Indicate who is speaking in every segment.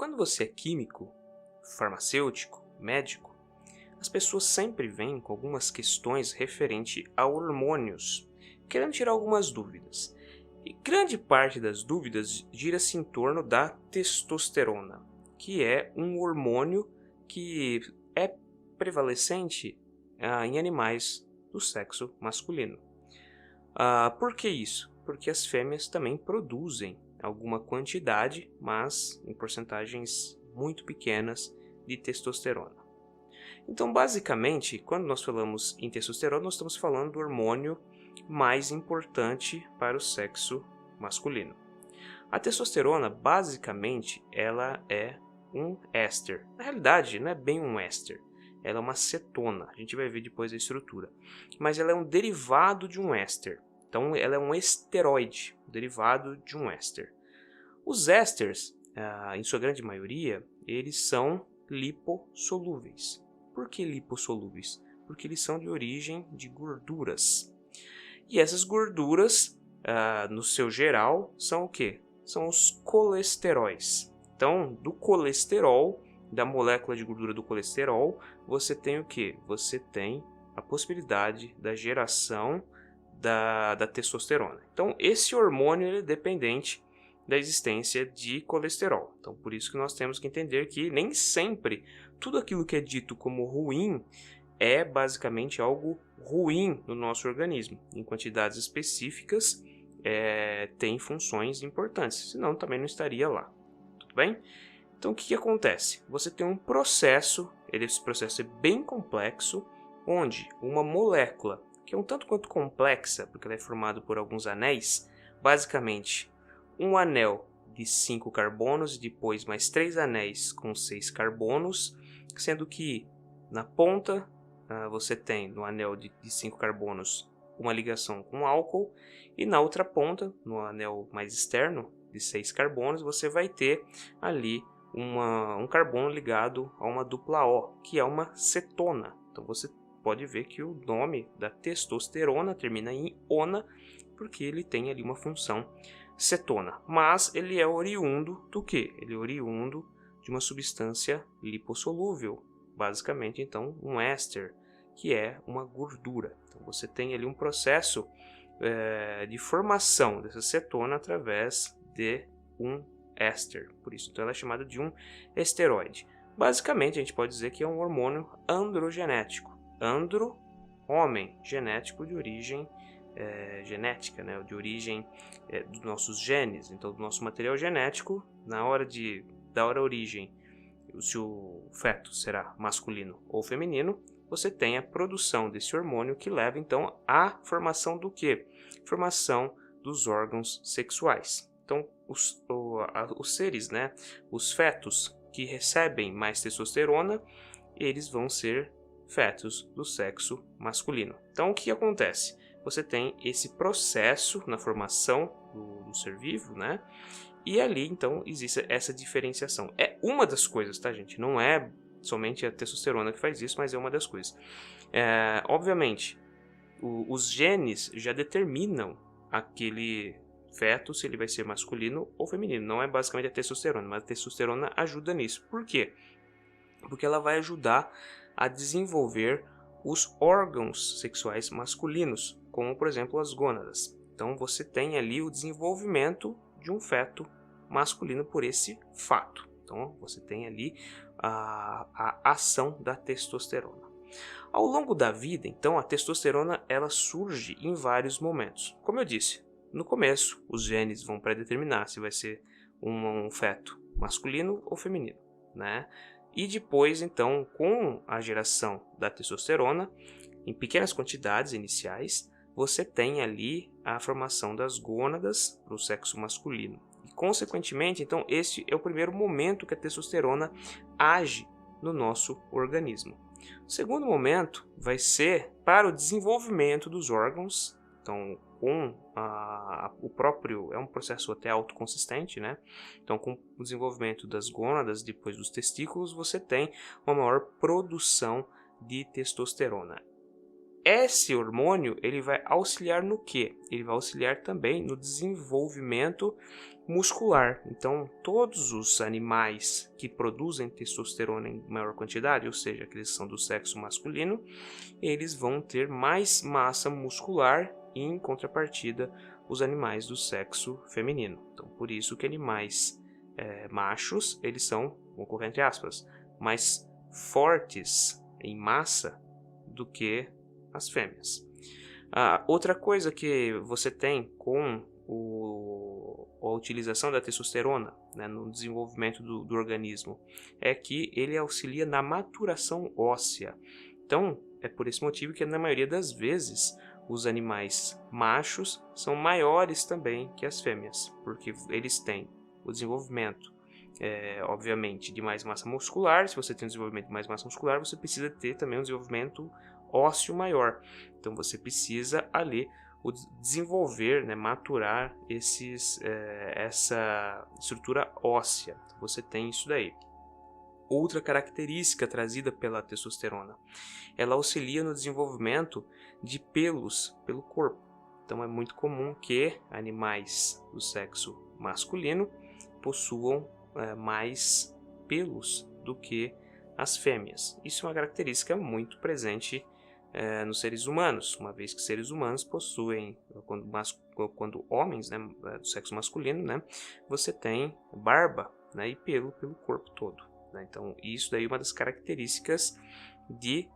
Speaker 1: Quando você é químico, farmacêutico, médico, as pessoas sempre vêm com algumas questões referente a hormônios, querendo tirar algumas dúvidas. E grande parte das dúvidas gira-se em torno da testosterona, que é um hormônio que é prevalecente em animais do sexo masculino. Por que isso? Porque as fêmeas também produzem alguma quantidade, mas em porcentagens muito pequenas, de testosterona. Então, basicamente, quando nós falamos em testosterona, nós estamos falando do hormônio mais importante para o sexo masculino. A testosterona, basicamente, ela é um éster. Na realidade, não é bem um éster. Ela é uma cetona. A gente vai ver depois a estrutura. Mas ela é um derivado de um éster. Então, ela é um esteroide, um derivado de um éster. Os ésters, em sua grande maioria, eles são lipossolúveis. Por que lipossolúveis? Porque eles são de origem de gorduras. E essas gorduras, no seu geral, são o quê? São os colesteróis. Então, do colesterol, da molécula de gordura do colesterol, você tem o quê? Você tem a possibilidade da geração da testosterona. Então, esse hormônio ele é dependente da existência de colesterol. Então, por isso que nós temos que entender que nem sempre tudo aquilo que é dito como ruim é basicamente algo ruim no nosso organismo. Em quantidades específicas, tem funções importantes, senão também não estaria lá. Tudo bem? Então, o que acontece? Você tem um processo, esse processo é bem complexo, onde uma molécula, que é um tanto quanto complexa, porque ela é formada por alguns anéis, basicamente um anel de 5 carbonos e depois mais 3 anéis com 6 carbonos, sendo que na ponta você tem no anel de 5 carbonos uma ligação com álcool e na outra ponta, no anel mais externo de 6 carbonos, você vai ter ali um carbono ligado a uma dupla O, que é uma cetona. Então você pode ver que o nome da testosterona termina em ona, porque ele tem ali uma função cetona, mas ele é oriundo do que? Ele é oriundo de uma substância lipossolúvel, basicamente então um éster, que é uma gordura. Então você tem ali um processo de formação dessa cetona através de um éster, por isso então ela é chamada de um esteroide. Basicamente a gente pode dizer que é um hormônio androgenético, homem, genético de origem genética, né, de origem dos nossos genes, então do nosso material genético, na hora de dar origem, se o feto será masculino ou feminino, você tem a produção desse hormônio que leva então à formação do quê? Formação dos órgãos sexuais. Então os seres, né, os fetos que recebem mais testosterona, eles vão ser fetos do sexo masculino. Então o que acontece? Você tem esse processo na formação do ser vivo, né? E ali, então, existe essa diferenciação. É uma das coisas, tá, gente? Não é somente a testosterona que faz isso, mas é uma das coisas. Obviamente, os genes já determinam aquele feto se ele vai ser masculino ou feminino. Não é basicamente a testosterona, mas a testosterona ajuda nisso. Por quê? Porque ela vai ajudar a desenvolver os órgãos sexuais masculinos, como por exemplo as gônadas. Então você tem ali o desenvolvimento de um feto masculino por esse fato. Então você tem ali a ação da testosterona. Ao longo da vida, então, a testosterona ela surge em vários momentos. Como eu disse, no começo os genes vão predeterminar se vai ser um feto masculino ou feminino, né? E depois, então, com a geração da testosterona, em pequenas quantidades iniciais, você tem ali a formação das gônadas para o sexo masculino. E, consequentemente, então, este é o primeiro momento que a testosterona age no nosso organismo. O segundo momento vai ser para o desenvolvimento dos órgãos. Então, o próprio é um processo até autoconsistente, né? Então, com o desenvolvimento das gônadas, depois dos testículos, você tem uma maior produção de testosterona. Esse hormônio ele vai auxiliar no quê? Ele vai auxiliar também no desenvolvimento muscular. Então, todos os animais que produzem testosterona em maior quantidade, ou seja, aqueles que são do sexo masculino, eles vão ter mais massa muscular e, em contrapartida, os animais do sexo feminino. Então, por isso que animais machos, eles são, vou colocar entre aspas, mais fortes em massa do que as fêmeas. Outra coisa que você tem com a utilização da testosterona, né, no desenvolvimento do organismo é que ele auxilia na maturação óssea. Então, é por esse motivo que na maioria das vezes os animais machos são maiores também que as fêmeas, porque eles têm o desenvolvimento, obviamente, de mais massa muscular. Se você tem um desenvolvimento de mais massa muscular, você precisa ter também um desenvolvimento ósseo maior. Então, você precisa ali desenvolver, né, maturar essa estrutura óssea. Você tem isso daí. Outra característica trazida pela testosterona, ela auxilia no desenvolvimento de pelos pelo corpo. Então é muito comum que animais do sexo masculino possuam mais pelos do que as fêmeas. Isso é uma característica muito presente nos seres humanos, uma vez que seres humanos possuem, quando homens, né, do sexo masculino, né, você tem barba, né, e pelo corpo todo. Né? Então, isso daí é uma das características de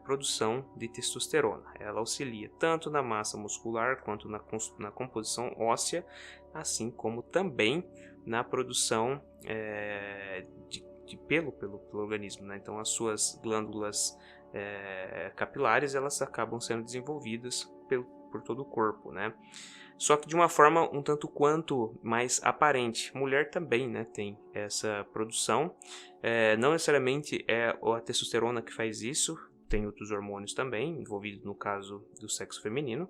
Speaker 1: produção de testosterona. Ela auxilia tanto na massa muscular quanto na composição óssea, assim como também na produção de pelo pelo organismo. Né? Então, as suas glândulas capilares, elas acabam sendo desenvolvidas por todo o corpo, né? Só que de uma forma um tanto quanto mais aparente. Mulher também, né, tem essa produção. Não necessariamente é a testosterona que faz isso, tem outros hormônios também envolvidos no caso do sexo feminino,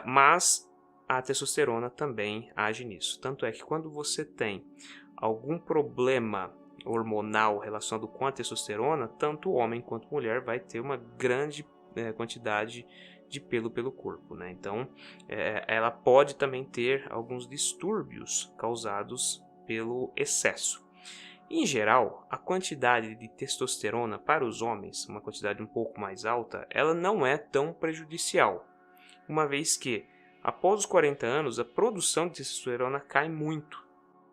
Speaker 1: mas a testosterona também age nisso. Tanto é que quando você tem algum problema hormonal relacionado com a testosterona, tanto homem quanto mulher vai ter uma grande quantidade de pelo corpo, né? Então, ela pode também ter alguns distúrbios causados pelo excesso. Em geral, a quantidade de testosterona para os homens, uma quantidade um pouco mais alta, ela não é tão prejudicial, uma vez que, após os 40 anos, a produção de testosterona cai muito.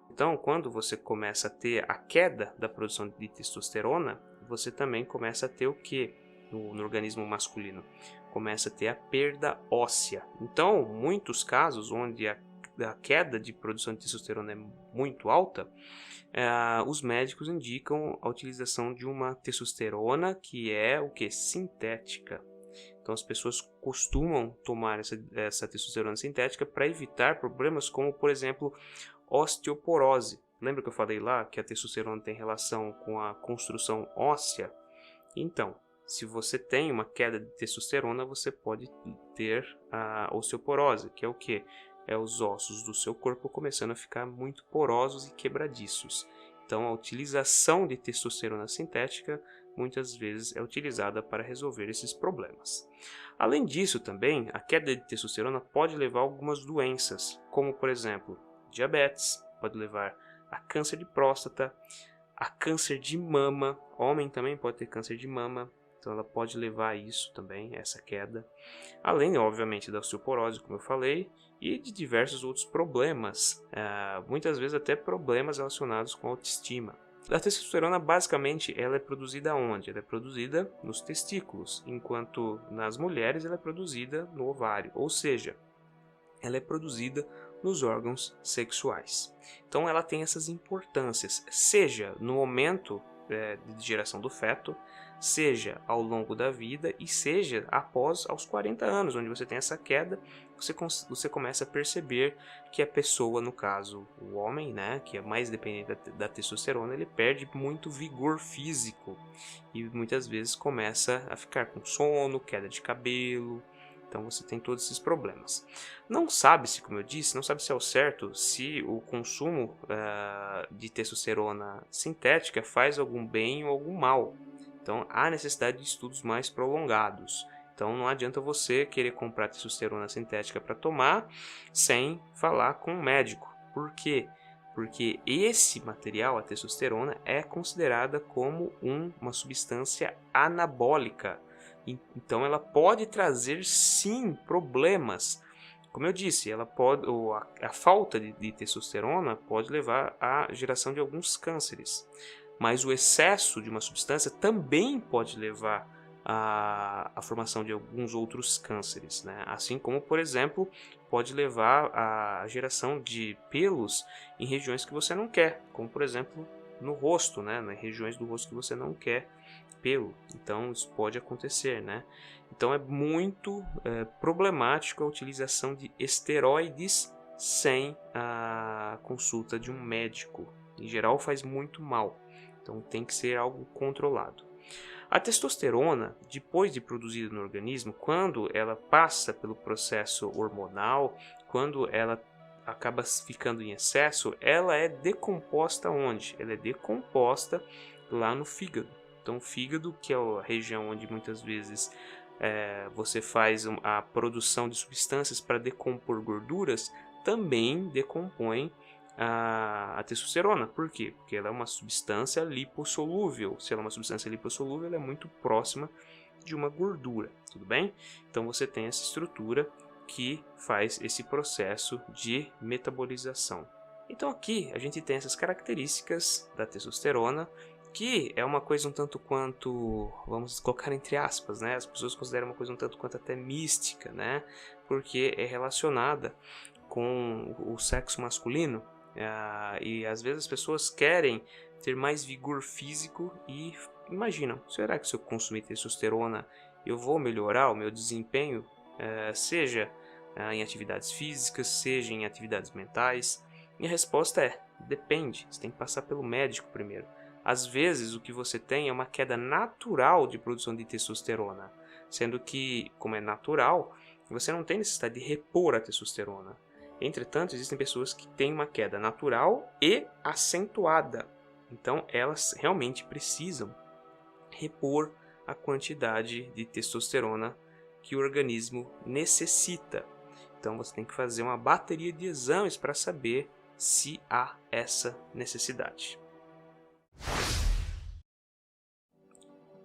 Speaker 1: Então, quando você começa a ter a queda da produção de testosterona, você também começa a ter o que no organismo masculino? Começa a ter a perda óssea. Então, muitos casos onde a queda de produção de testosterona é muito alta, os médicos indicam a utilização de uma testosterona que é o que? Sintética. Então, as pessoas costumam tomar essa testosterona sintética para evitar problemas como, por exemplo, osteoporose. Lembra que eu falei lá que a testosterona tem relação com a construção óssea? Então, se você tem uma queda de testosterona, você pode ter a osteoporose, que é o quê? É os ossos do seu corpo começando a ficar muito porosos e quebradiços. Então, a utilização de testosterona sintética muitas vezes é utilizada para resolver esses problemas. Além disso, também, a queda de testosterona pode levar a algumas doenças, como, por exemplo, diabetes, pode levar a câncer de próstata, a câncer de mama. Homem também pode ter câncer de mama, então ela pode levar a isso também, essa queda. Além, obviamente, da osteoporose, como eu falei, e de diversos outros problemas, muitas vezes até problemas relacionados com a autoestima. A testosterona, basicamente, ela é produzida onde? Ela é produzida nos testículos, enquanto nas mulheres ela é produzida no ovário, ou seja, ela é produzida nos órgãos sexuais. Então ela tem essas importâncias, seja no momento de geração do feto, seja ao longo da vida e seja após aos 40 anos, onde você tem essa queda, você começa a perceber que a pessoa, no caso o homem, né, que é mais dependente da testosterona, ele perde muito vigor físico e muitas vezes começa a ficar com sono, queda de cabelo. Então você tem todos esses problemas. Não sabe-se, como eu disse, não sabe se é o certo se o consumo de testosterona sintética faz algum bem ou algum mal. Então há necessidade de estudos mais prolongados. Então não adianta você querer comprar testosterona sintética para tomar sem falar com um médico, Por quê? Porque esse material, a testosterona, é considerada como uma substância anabólica. Então ela pode trazer sim problemas. Como eu disse, a falta de testosterona pode levar à geração de alguns cânceres. Mas o excesso de uma substância também pode levar à formação de alguns outros cânceres, né? Assim como, por exemplo, pode levar à geração de pelos em regiões que você não quer, como por exemplo no rosto, né? Nas regiões do rosto que você não quer pelo. Então isso pode acontecer, né? Então é muito problemático a utilização de esteroides sem a consulta de um médico. Em geral faz muito mal. Então tem que ser algo controlado. A testosterona, depois de produzida no organismo, quando ela passa pelo processo hormonal, quando ela acaba ficando em excesso, ela é decomposta onde? Ela é decomposta lá no fígado. Então o fígado, que é a região onde muitas vezes você faz a produção de substâncias para decompor gorduras, também decompõe a testosterona. Por quê? Porque ela é uma substância lipossolúvel. Se ela é uma substância lipossolúvel, ela é muito próxima de uma gordura, tudo bem? Então você tem essa estrutura que faz esse processo de metabolização. Então aqui a gente tem essas características da testosterona, que é uma coisa um tanto quanto, vamos colocar entre aspas, né? As pessoas consideram uma coisa um tanto quanto até mística, né? Porque é relacionada com o sexo masculino. E às vezes as pessoas querem ter mais vigor físico e imaginam, será que se eu consumir testosterona eu vou melhorar o meu desempenho, seja em atividades físicas, seja em atividades mentais? E a resposta é, depende, você tem que passar pelo médico primeiro. Às vezes o que você tem é uma queda natural de produção de testosterona, sendo que, como é natural, você não tem necessidade de repor a testosterona. Entretanto, existem pessoas que têm uma queda natural e acentuada. Então, elas realmente precisam repor a quantidade de testosterona que o organismo necessita. Então, você tem que fazer uma bateria de exames para saber se há essa necessidade.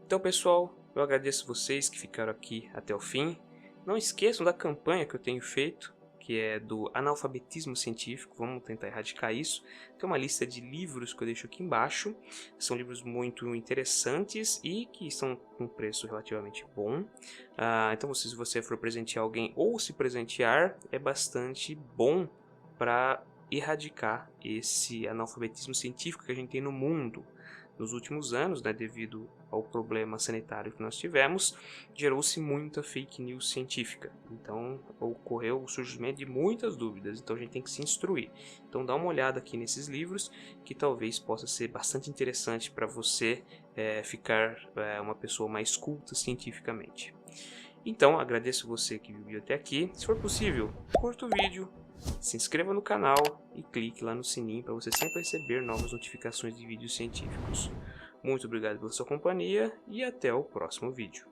Speaker 1: Então, pessoal, eu agradeço vocês que ficaram aqui até o fim. Não esqueçam da campanha que eu tenho feito, que é do analfabetismo científico. Vamos tentar erradicar isso. Tem uma lista de livros que eu deixo aqui embaixo. São livros muito interessantes e que estão com um preço relativamente bom. Então, se você for presentear alguém ou se presentear, é bastante bom para erradicar esse analfabetismo científico que a gente tem no mundo. Nos últimos anos, né, devido ao problema sanitário que nós tivemos, gerou-se muita fake news científica. Então, ocorreu o surgimento de muitas dúvidas. Então, a gente tem que se instruir. Então, dá uma olhada aqui nesses livros, que talvez possa ser bastante interessante para você ficar uma pessoa mais culta cientificamente. Então, agradeço você que viu até aqui. Se for possível, curta o vídeo, se inscreva no canal e clique lá no sininho para você sempre receber novas notificações de vídeos científicos. Muito obrigado pela sua companhia e até o próximo vídeo.